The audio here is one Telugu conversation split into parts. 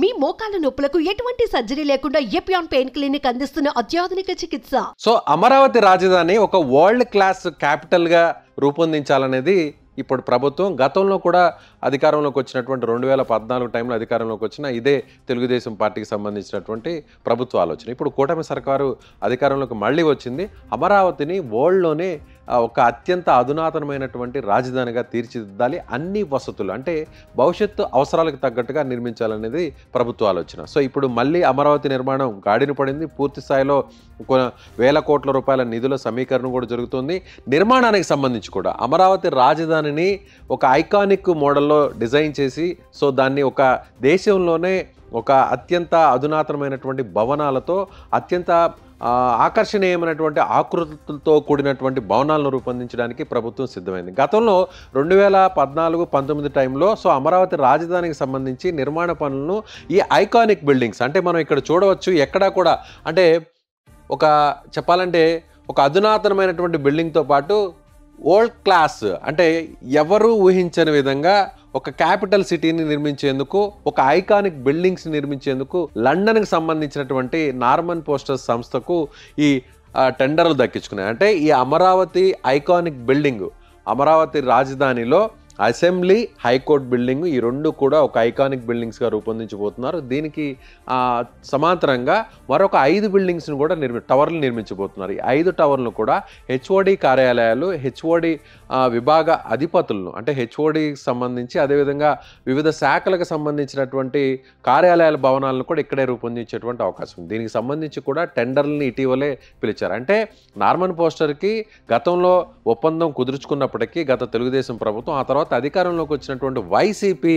మీ మోకాల నొప్పులకు ఎటువంటి సర్జరీ లేకుండా ఎపియాన్ పెయిన్ క్లినిక్ అందిస్తున్న అత్యాధునిక చికిత్స. సో అమరావతి రాజధాని ఒక వరల్డ్ క్లాస్ క్యాపిటల్ గా రూపొందించాలనేది ఇప్పుడు ప్రభుత్వం గతంలో కూడా అధికారంలోకి వచ్చినటువంటి 2014 టైంలో అధికారంలోకి వచ్చిన ఇదే తెలుగుదేశం పార్టీకి సంబంధించినటువంటి ప్రభుత్వ ఆలోచన. ఇప్పుడు కూటమి సర్కారు అధికారంలోకి మళ్ళీ వచ్చింది. అమరావతిని వరల్డ్లోనే ఒక అత్యంత అధునాతనమైనటువంటి రాజధానిగా తీర్చిదిద్దాలి, అన్ని వసతులు అంటే భవిష్యత్తు అవసరాలకు తగ్గట్టుగా నిర్మించాలనేది ప్రభుత్వ ఆలోచన. సో ఇప్పుడు మళ్ళీ అమరావతి నిర్మాణం గాడిన పడింది. పూర్తి స్థాయిలో వేల కోట్ల రూపాయల నిధుల సమీకరణ కూడా జరుగుతుంది. నిర్మాణానికి సంబంధించి కూడా అమరావతి రాజధానిని ఒక ఐకానిక్ మోడల్లో డిజైన్ చేసి సో దాన్ని ఒక దేశంలోనే ఒక అత్యంత అధునాతనమైనటువంటి భవనాలతో అత్యంత ఆకర్షణీయమైనటువంటి ఆకృతులతో కూడినటువంటి భవనాలను రూపొందించడానికి ప్రభుత్వం సిద్ధమైంది. గతంలో 2014-19 టైంలో సో అమరావతి రాజధానికి సంబంధించి నిర్మాణ పనులను ఈ ఐకానిక్ బిల్డింగ్స్ అంటే మనం ఇక్కడ చూడవచ్చు, ఎక్కడా కూడా అంటే ఒక చెప్పాలంటే ఒక అధునాతనమైనటువంటి బిల్డింగ్తో పాటు వరల్డ్ క్లాస్ అంటే ఎవరూ ఊహించని విధంగా ఒక క్యాపిటల్ సిటీని నిర్మించేందుకు, ఒక ఐకానిక్ బిల్డింగ్స్ నిర్మించేందుకు లండన్కి సంబంధించినటువంటి నార్మన్ పోస్టర్స్ సంస్థకు ఈ టెండర్లు దక్కించుకున్నాయి. అంటే ఈ అమరావతి ఐకానిక్ బిల్డింగ్, అమరావతి రాజధానిలో అసెంబ్లీ, హైకోర్టు బిల్డింగ్ ఈ రెండు కూడా ఒక ఐకానిక్ బిల్డింగ్స్గా రూపొందించబోతున్నారు. దీనికి సమాంతరంగా మరొక 5 బిల్డింగ్స్ను కూడా టవర్లు నిర్మించబోతున్నారు. ఈ 5 టవర్లను కూడా హెచ్ఓడి కార్యాలయాలు, హెచ్ఓడి విభాగ అధిపతులను అంటే హెచ్ఓడికి సంబంధించి అదేవిధంగా వివిధ శాఖలకు సంబంధించినటువంటి కార్యాలయాల భవనాలను కూడా ఇక్కడే రూపొందించేటువంటి అవకాశం ఉంది. దీనికి సంబంధించి కూడా టెండర్లని ఇటీవలే పిలిచారు. అంటే నార్మన్ పోస్టర్కి గతంలో ఒప్పందం కుదుర్చుకున్నప్పటికీ గత తెలుగుదేశం ప్రభుత్వం ఆ తర్వాత అధికారంలోకి వచ్చినటువంటి వైసీపీ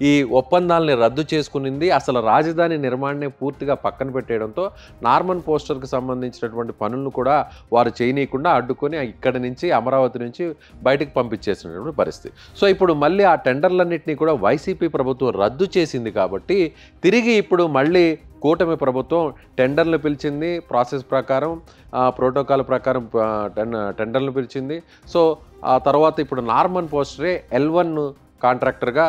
ఈ ఒప్పందాలని రద్దు చేసుకునింది. అసలు రాజధాని నిర్మాణాన్ని పూర్తిగా పక్కన పెట్టేయడంతో నార్మన్ పోస్టర్కి సంబంధించినటువంటి పనులను కూడా వారు చేయనీయకుండా అడ్డుకొని ఇక్కడి నుంచి అమరావతి నుంచి బయటకు పంపించేసినటువంటి పరిస్థితి. సో ఇప్పుడు మళ్ళీ ఆ టెండర్లన్నింటినీ కూడా వైసీపీ ప్రభుత్వం రద్దు చేసింది కాబట్టి తిరిగి ఇప్పుడు మళ్ళీ కూటమి ప్రభుత్వం టెండర్లు పిలిచింది. ప్రాసెస్ ప్రకారం ప్రోటోకాల్ ప్రకారం టెండర్లు పిలిచింది. సో ఆ తర్వాత ఇప్పుడు నార్మన్ పోస్టరే L1 కాంట్రాక్టర్గా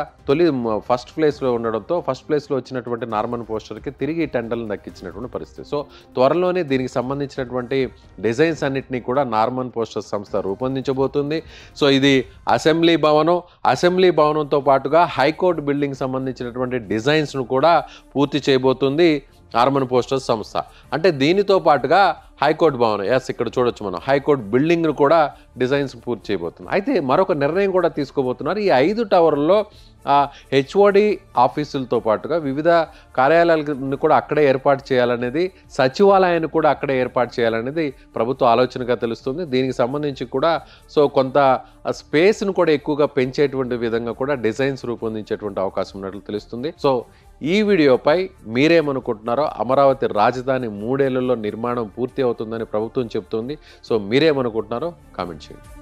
ఫస్ట్ ప్లేస్లో ఉండడంతో ఫస్ట్ ప్లేస్లో వచ్చినటువంటి నార్మన్ పోస్టర్కి తిరిగి టెండర్లను దక్కించినటువంటి పరిస్థితి. సో త్వరలోనే దీనికి సంబంధించినటువంటి డిజైన్స్ అన్నింటినీ కూడా నార్మన్ పోస్టర్ సంస్థ రూపొందించబోతుంది. సో ఇది అసెంబ్లీ భవనంతో పాటుగా హైకోర్టు బిల్డింగ్ సంబంధించినటువంటి డిజైన్స్ను కూడా పూర్తి చేయబోతుంది నార్మన్ పోస్టర్స్ సంస్థ. అంటే దీనితో పాటుగా హైకోర్టు భవనం ఇక్కడ చూడొచ్చు మనం హైకోర్టు బిల్డింగ్ను కూడా డిజైన్స్ పూర్తి చేయబోతుంది. అయితే మరొక నిర్ణయం కూడా తీసుకోబోతున్నారు. ఈ 5 టవర్లలో హెచ్ఓడి ఆఫీసులతో పాటుగా వివిధ కార్యాలయాలను కూడా అక్కడే ఏర్పాటు చేయాలనేది, సచివాలయాన్ని కూడా అక్కడే ఏర్పాటు చేయాలనేది ప్రభుత్వ ఆలోచనగా తెలుస్తుంది. దీనికి సంబంధించి కూడా సో కొంత స్పేస్ను కూడా ఎక్కువగా పెంచేటువంటి విధంగా కూడా డిజైన్స్ రూపొందించేటువంటి అవకాశం ఉన్నట్లు తెలుస్తుంది. సో ఈ వీడియోపై మీరేమనుకుంటున్నారో, అమరావతి రాజధాని 3 ఏళ్లలో నిర్మాణం పూర్తి అవుతుందని ప్రభుత్వం చెబుతుంది. సో మీరేమనుకుంటున్నారో కామెంట్ చేయండి.